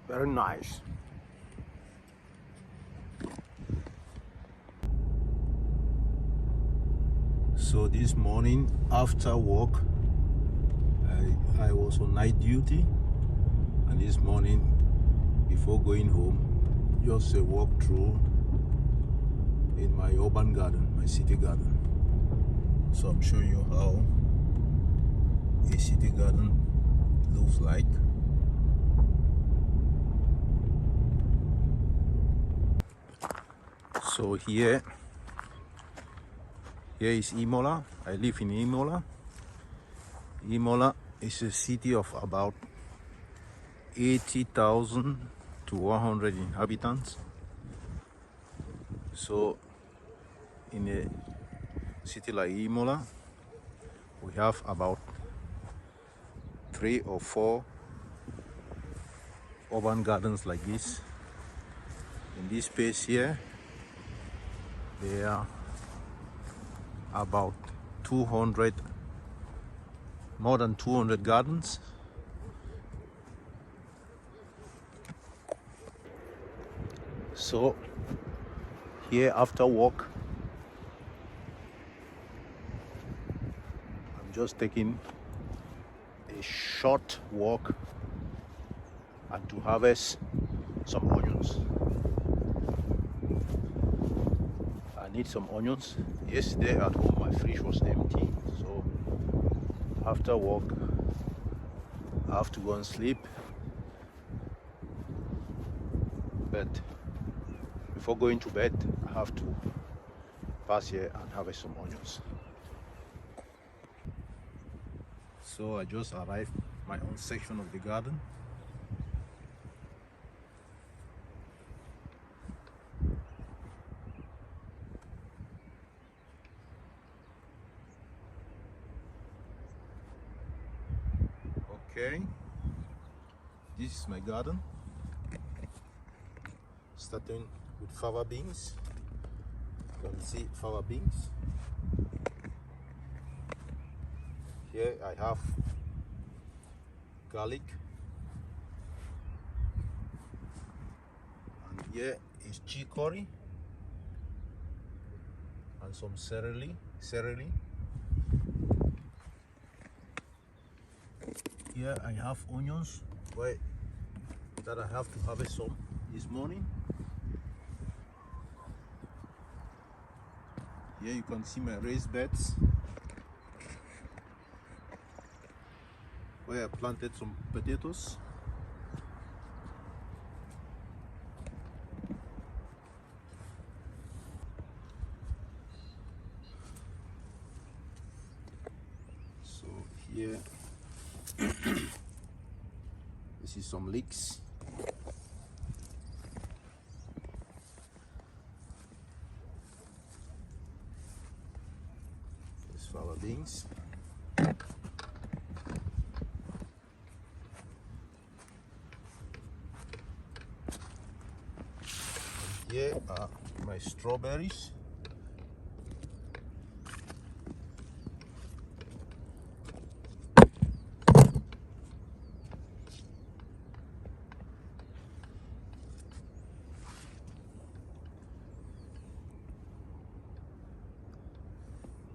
Very nice. So this morning after work, I was on night duty, and this morning before going home, just a walk through in my urban garden, my city garden. So I'm showing you how a city garden looks like. So here is Imola. I live in Imola. Imola is a city of about 80,000 to 100 inhabitants. So in a city like Imola, we have about 3 or 4 urban gardens like this. In this space here, there are about 200, more than 200 gardens. So here after work, I'm just taking a short walk and to harvest some onions. I need some onions. Yesterday at home my fridge was empty, so after work I have to go and sleep. But before going to bed, I have to pass here and harvest some onions. So I just arrived my own section of the garden. Okay, this is my garden, starting with fava beans. You can see fava beans. Here I have garlic, and here is chicory and some celery. Here I have onions that I have to harvest some this morning. Here you can see my raised beds where I planted some potatoes. So here this is some leeks. This fava beans. Here are my strawberries.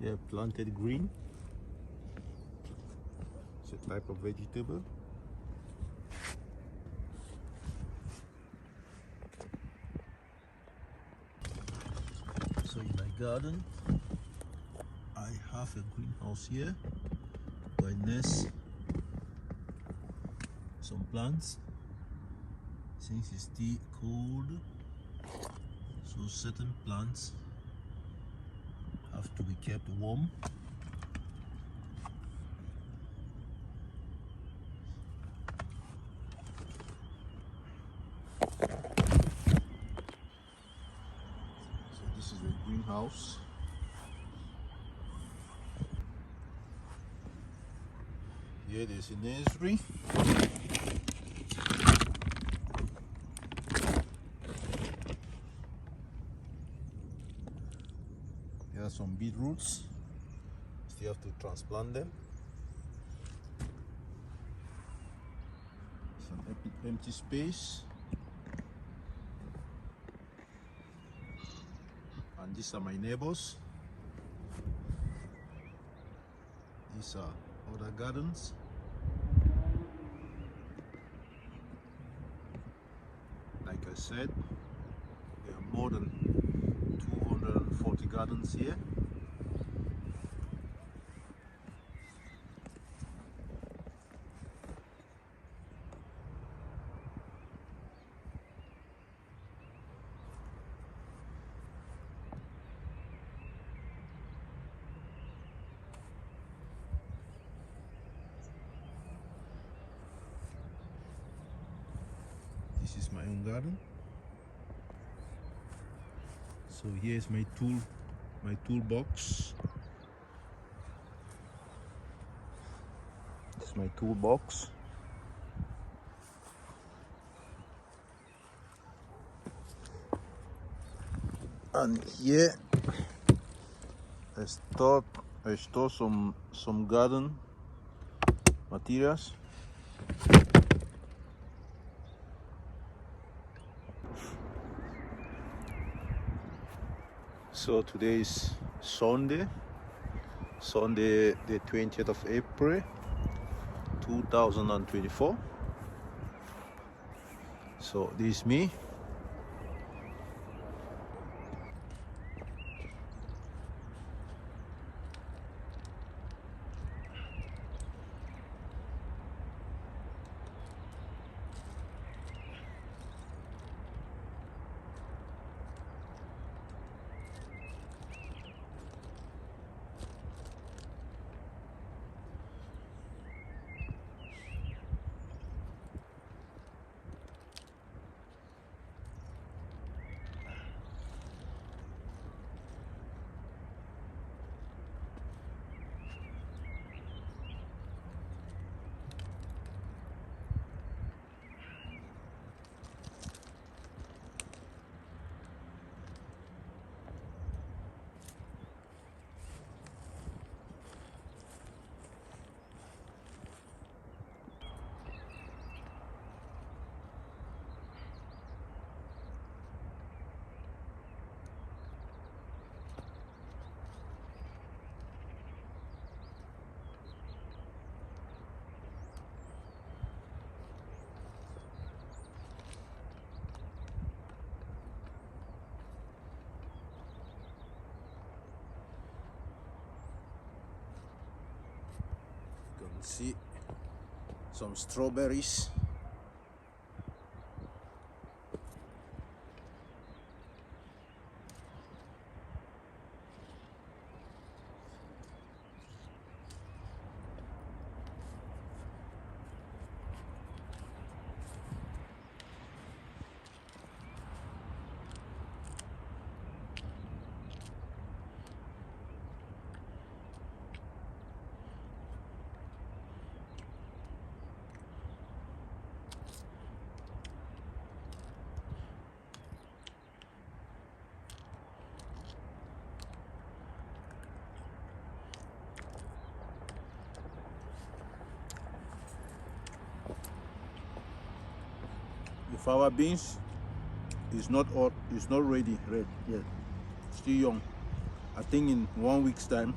Here planted green. It's a type of vegetable. So in my garden, I have a greenhouse here where I nest some plants. Since it's still cold, so certain plants have to be kept warm. So this is the greenhouse. Here there's a nursery. Here are some beetroots. Still have to transplant them. an empty space. And these are my neighbors. These are other gardens. Like I said, there are more than 240 gardens here. This is my own garden. So here's my toolbox. This is my toolbox. And here I store some garden materials. So today is Sunday the 20th of April 2024. So this is me. You can see some strawberries. The flower beans is not ready red yet. Still young. I think in 1 week's time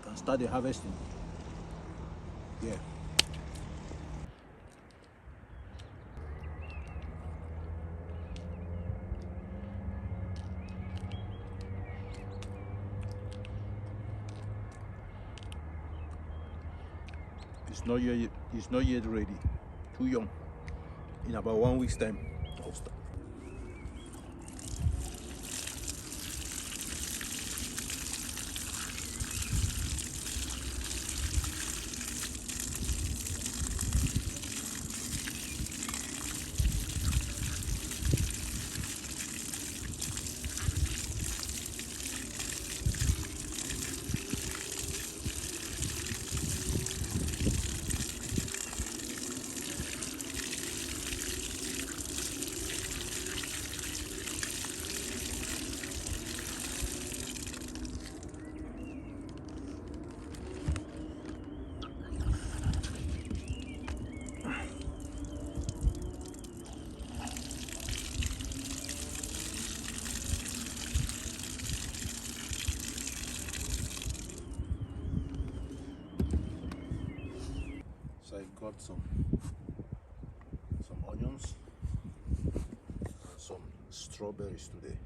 can start the harvesting. Yeah. It's not yet ready. Too young. In about 1 week's time, I'll start. cut some onions and some strawberries today.